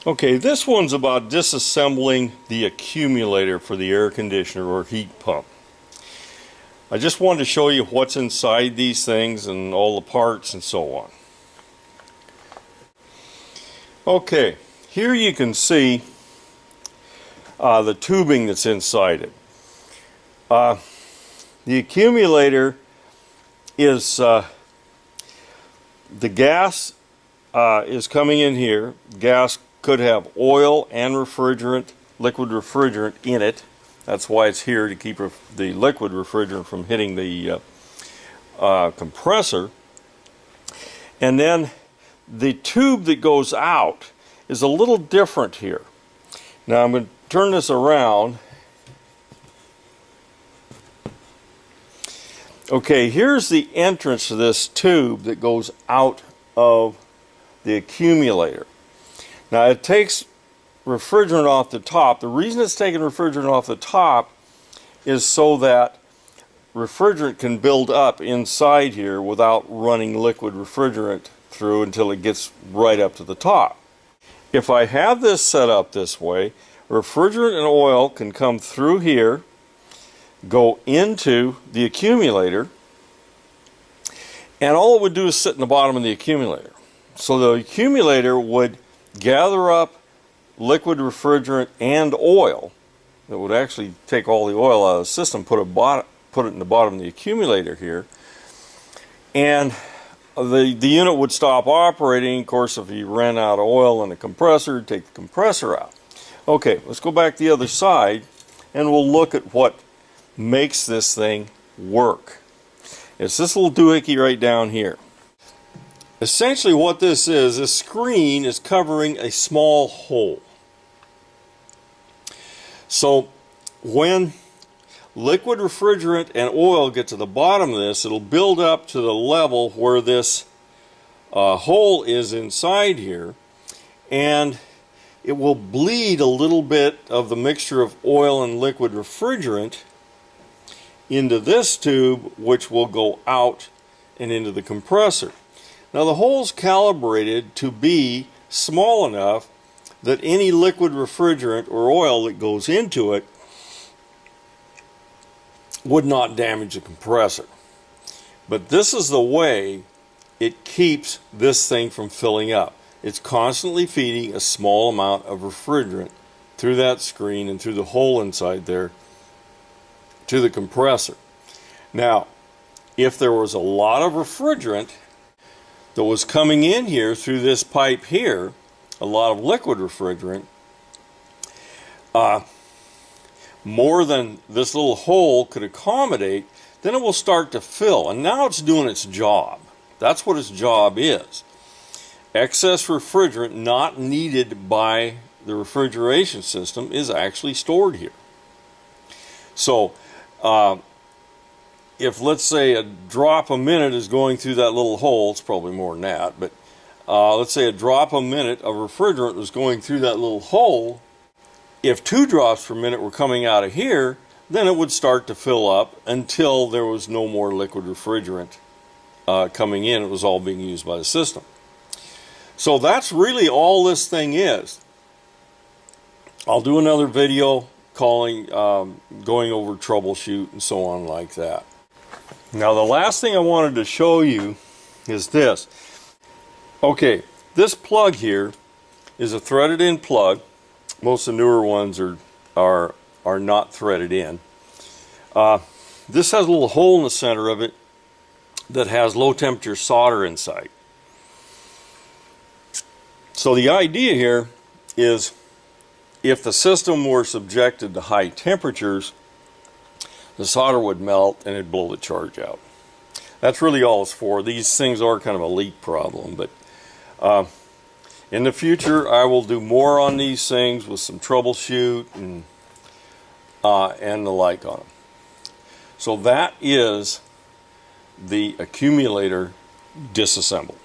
Okay, this one's about disassembling the accumulator for the air conditioner or heat pump. I just wanted to show you what's inside these things and all the parts and so on. Okay, here you can see the tubing that's inside it. The accumulator is the gas is coming in here. Gas could have oil and refrigerant, liquid refrigerant in it. That's why it's here, to keep the liquid refrigerant from hitting the compressor. And then the tube that goes out is a little different here. Now I'm going to turn this around. Okay, here's the entrance to this tube that goes out of the accumulator. Now it takes refrigerant off the top. The reason it's taking refrigerant off the top is so that refrigerant can build up inside here without running liquid refrigerant through until it gets right up to the top. If I have this set up this way, refrigerant and oil can come through here, go into the accumulator, and all it would do is sit in the bottom of the accumulator. So the accumulator would gather up liquid refrigerant and oil. That would actually take all the oil out of the system, put it in the bottom of the accumulator here, and the unit would stop operating. Of course, if you ran out of oil in the compressor, take the compressor out. Okay, let's go back the other side and we'll look at what makes this thing work. It's this little doohickey right down here. Essentially what this screen is covering a small hole. So when liquid refrigerant and oil get to the bottom of this, it'll build up to the level where this hole is inside here, and it will bleed a little bit of the mixture of oil and liquid refrigerant into this tube, which will go out and into the compressor. Now the hole's calibrated to be small enough that any liquid refrigerant or oil that goes into it would not damage the compressor. But this is the way it keeps this thing from filling up. It's constantly feeding a small amount of refrigerant through that screen and through the hole inside there to the compressor. Now, if there was a lot of refrigerant that was coming in here through this pipe here, a lot of liquid refrigerant, more than this little hole could accommodate, then it will start to fill. And now it's doing its job. That's what its job is. Excess refrigerant not needed by the refrigeration system is actually stored here. So, if let's say a drop a minute is going through that little hole, it's probably more than that, but let's say a drop a minute of refrigerant was going through that little hole, if 2 drops per minute were coming out of here, then it would start to fill up until there was no more liquid refrigerant coming in. It was all being used by the system. So that's really all this thing is. I'll do another video going over troubleshoot and so on like that. Now the last thing I wanted to show you is this. Okay, this plug here is a threaded in plug. Most of the newer ones are not threaded in. This has a little hole in the center of it that has low temperature solder inside. So the idea here is, if the system were subjected to high temperatures, the solder would melt and it'd blow the charge out. That's really all it's for. These things are kind of a leak problem, but in the future I will do more on these things with some troubleshoot and the like on them. So that is the accumulator disassembled.